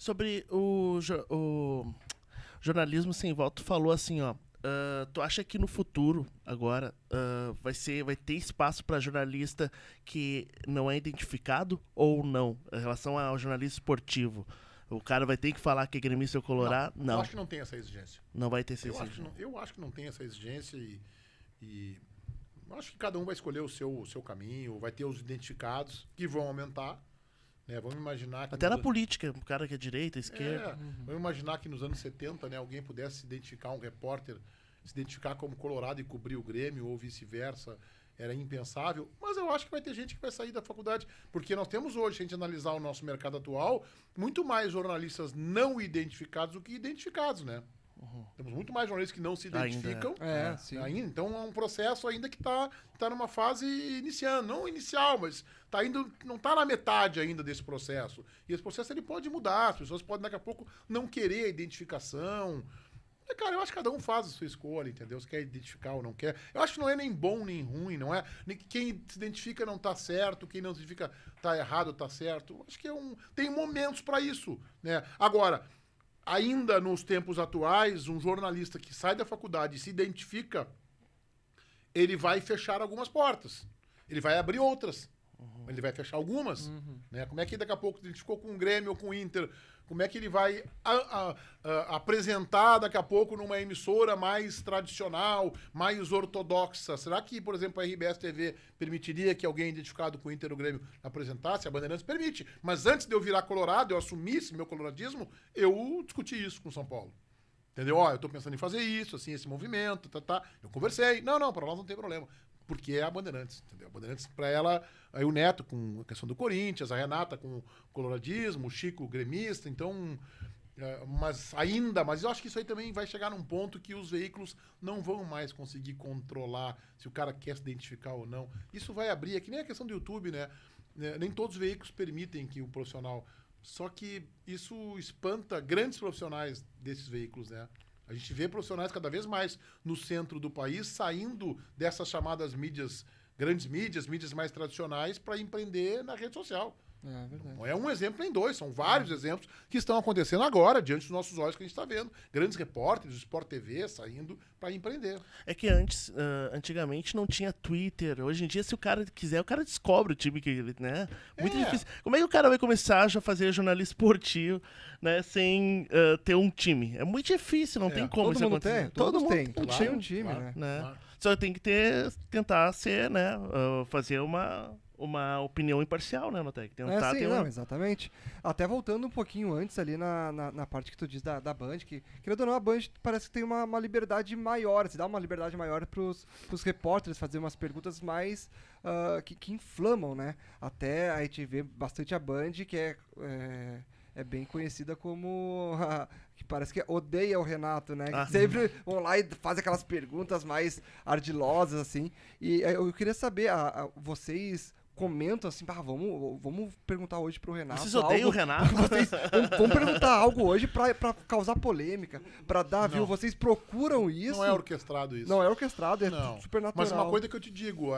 Sobre o jornalismo sem voto, falou assim, ó. Tu acha que no futuro, agora, vai ter espaço para jornalista que não é identificado ou não? Em relação ao jornalismo esportivo. O cara vai ter que falar que é gremista ou colorado? Eu Não. acho que não tem essa exigência. Não vai ter essa Eu exigência. acho que não tem essa exigência e eu acho que cada um vai escolher o seu caminho, vai ter os identificados que vão aumentar. Né? Vamos imaginar que Até na política, o cara que é direita, esquerda. Vamos imaginar que nos anos 70, né, alguém pudesse se identificar, um repórter, se identificar como colorado e cobrir o Grêmio, ou vice-versa. Era impensável. Mas eu acho que vai ter gente que vai sair da faculdade. Porque nós temos hoje, se a gente analisar o nosso mercado atual, muito mais jornalistas não identificados do que identificados, né? Temos muito mais jornalistas que não se identificam. Sim. Ainda, então é um processo ainda que está numa fase iniciando, não inicial, mas não está na metade ainda desse processo. E esse processo ele pode mudar, as pessoas podem daqui a pouco não querer a identificação. Cara, eu acho que cada um faz a sua escolha, entendeu? Se quer identificar ou não quer. Eu acho que não é nem bom nem ruim, não é? Quem se identifica não tá certo, quem não se identifica tá errado, tá certo. Eu acho que tem momentos para isso, né? Agora, ainda nos tempos atuais, um jornalista que sai da faculdade e se identifica, ele vai fechar algumas portas. Ele vai abrir outras. Ele vai fechar algumas. Né? Como é que daqui a pouco se identificou com o Grêmio ou com o Inter? Como é que ele vai apresentar daqui a pouco numa emissora mais tradicional, mais ortodoxa? Será que, por exemplo, a RBS TV permitiria que alguém identificado com o Inter ou Grêmio apresentasse? A Bandeirantes permite. Mas antes de eu virar colorado, eu assumisse meu coloradismo, eu discuti isso com São Paulo. Entendeu? Ó, eu tô pensando em fazer isso, assim, esse movimento, tá. Eu conversei. Não, para nós não tem problema. Porque é a Bandeirantes, entendeu? A Bandeirantes, pra ela, aí o Neto com a questão do Corinthians, a Renata com o coloradismo, o Chico gremista, então... Mas eu acho que isso aí também vai chegar num ponto que os veículos não vão mais conseguir controlar se o cara quer se identificar ou não. Isso vai abrir, é que nem a questão do YouTube, né? Nem todos os veículos permitem que o profissional... Só que isso espanta grandes profissionais desses veículos, né? A gente vê profissionais cada vez mais no centro do país saindo dessas chamadas mídias, grandes mídias mais tradicionais para empreender na rede social. É verdade. Não é um exemplo nem dois, são vários exemplos que estão acontecendo agora, diante dos nossos olhos que a gente está vendo. Grandes repórteres do Sport TV saindo para empreender. É que antigamente não tinha Twitter. Hoje em dia, se o cara quiser, o cara descobre o time que ele, né? Muito difícil. Como é que o cara vai começar a fazer jornalismo esportivo, né, sem ter um time? É muito difícil, não tem como isso acontecer. Todo mundo tem. Claro, Tem um time, claro. né? Claro. Só tem que tentar ser, né, fazer uma opinião imparcial, né, Notec? Tentar ter exatamente. Até voltando um pouquinho antes ali na parte que tu diz da Band, que, querendo ou não, a Band parece que tem uma liberdade maior, se dá uma liberdade maior pros repórteres fazer umas perguntas mais que inflamam, né? Até a gente vê bastante a Band, que é bem conhecida como... que parece que odeia o Renato, né? Que sempre vão lá e fazem aquelas perguntas mais ardilosas, assim. E eu queria saber, vocês comentam assim, vamos perguntar hoje pro Renato. Vocês odeiam o Renato? Vamos perguntar algo hoje pra causar polêmica, pra dar view. Vocês procuram isso? Não é orquestrado isso. Não é orquestrado, super natural. Mas uma coisa que eu te digo,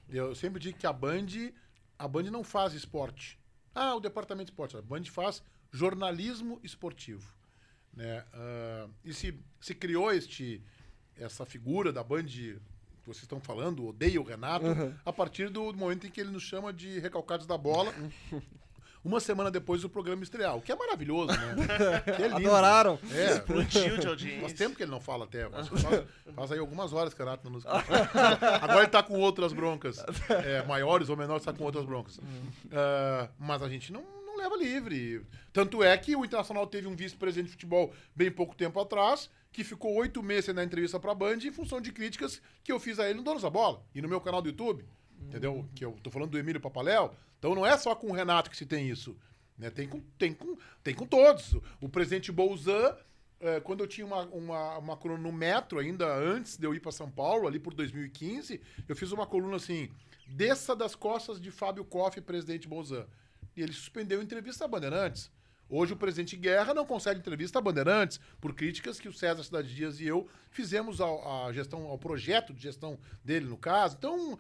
eu sempre digo que a Band não faz esporte. O departamento de esporte. A Band faz jornalismo esportivo. Né? E se criou essa figura da Band que vocês estão falando, odeia o Renato, a partir do momento em que ele nos chama de recalcados da bola, uma semana depois do programa estrear, o que é maravilhoso, né? Que é lindo. Adoraram. Explodiu de audiência. Faz tempo que ele não fala até. Faz aí algumas horas que o Renato não nos... Agora ele tá com outras broncas. Maiores ou menores, tá com outras broncas. Mas a gente não leva livre. Tanto é que o Internacional teve um vice-presidente de futebol bem pouco tempo atrás, que ficou 8 meses na entrevista pra Band em função de críticas que eu fiz a ele no Donos da Bola e no meu canal do YouTube. Entendeu? Que eu tô falando do Emílio Papaléu. Então não é só com o Renato que se tem isso. Né? Tem com todos. O presidente Bolzan, quando eu tinha uma coluna no Metro, ainda antes de eu ir para São Paulo, ali por 2015, eu fiz uma coluna assim, desça das costas de Fábio Koff, presidente Bolzan. E ele suspendeu a entrevista à Bandeirantes. Hoje o presidente Guerra não consegue entrevista à Bandeirantes por críticas que o César Cidade Dias e eu fizemos à gestão, ao projeto de gestão dele, no caso. Então,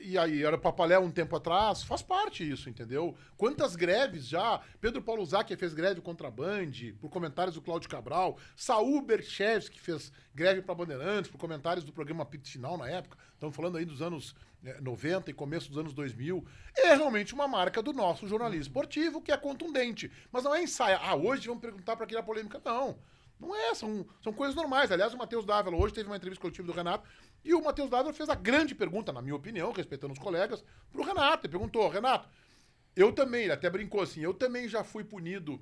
E aí, era Papalé um tempo atrás, faz parte isso, entendeu? Quantas greves já? Pedro Paulo Zac fez greve contra a Band, por comentários do Cláudio Cabral. Saúl Berchevski fez greve pra Bandeirantes, por comentários do programa Apito Final na época. Estamos falando aí dos anos 90 e começo dos anos 2000. É realmente uma marca do nosso jornalismo esportivo, que é contundente. Mas não é ensaio. Hoje vamos perguntar pra criar polêmica. Não. Não é, são coisas normais. Aliás, o Matheus Dávila hoje teve uma entrevista coletiva do Renato e o Matheus Dávila fez a grande pergunta, na minha opinião, respeitando os colegas, pro Renato. Ele perguntou, Renato, eu também, ele até brincou assim, eu também já fui punido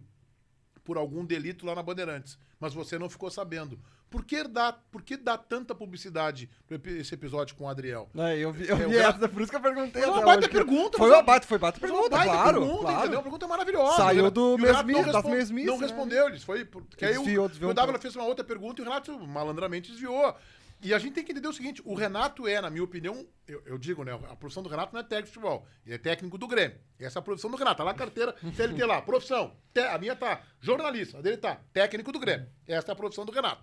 por algum delito lá na Bandeirantes, mas você não ficou sabendo. Por que dá tanta publicidade pra esse episódio com o Adriel? Eu vi essa, por isso que eu perguntei. Foi uma baita pergunta. Foi uma baita pergunta, claro. Entendeu? A pergunta é maravilhosa. Saiu do das mesmices. Não respondeu, eles foi... Porque aí o Dávila fez uma outra pergunta e o Renato malandramente desviou. E a gente tem que entender o seguinte, o Renato na minha opinião, eu digo, né, a profissão do Renato não é técnico de futebol, ele é técnico do Grêmio. Essa é a profissão do Renato, tá lá a carteira, CLT lá, profissão, a minha tá jornalista, a dele tá técnico do Grêmio. Essa é a profissão do Renato.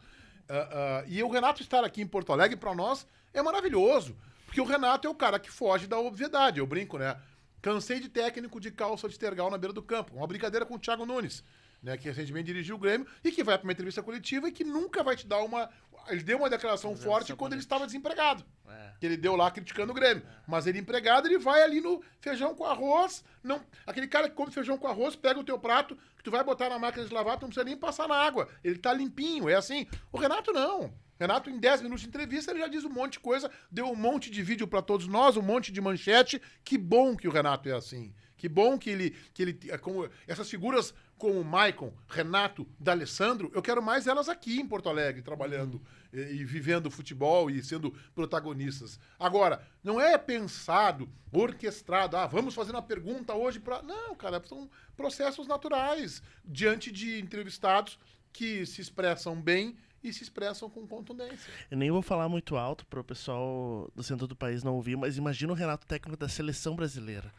E o Renato estar aqui em Porto Alegre, pra nós, é maravilhoso, porque o Renato é o cara que foge da obviedade, eu brinco, né, cansei de técnico de calça de tergal na beira do campo, uma brincadeira com o Thiago Nunes, né, que recentemente dirigiu o Grêmio e que vai para uma entrevista coletiva e que nunca vai te dar uma... Ele deu uma declaração forte quando ele estava desempregado. Que ele deu lá criticando o Grêmio. Mas ele empregado, ele vai ali no feijão com arroz. Não, aquele cara que come feijão com arroz, pega o teu prato, que tu vai botar na máquina de lavar, tu não precisa nem passar na água. Ele tá limpinho, é assim. O Renato não. Renato, em 10 minutos de entrevista, ele já diz um monte de coisa, deu um monte de vídeo para todos nós, um monte de manchete. Que bom que o Renato é assim. Que bom que ele como essas figuras como o Maicon, Renato, D'Alessandro, eu quero mais elas aqui em Porto Alegre, trabalhando e vivendo futebol e sendo protagonistas. Agora, não é pensado, orquestrado, vamos fazer uma pergunta hoje para... Não, cara, são processos naturais diante de entrevistados que se expressam bem e se expressam com contundência. Eu nem vou falar muito alto para o pessoal do centro do país não ouvir, mas imagina o Renato técnico da seleção brasileira.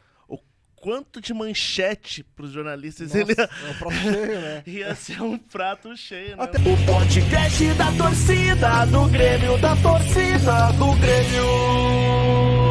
Quanto de manchete pros jornalistas. Nossa, ele é um prato cheio, né? Ia ser um prato cheio, né? O podcast da torcida do Grêmio, da torcida do Grêmio.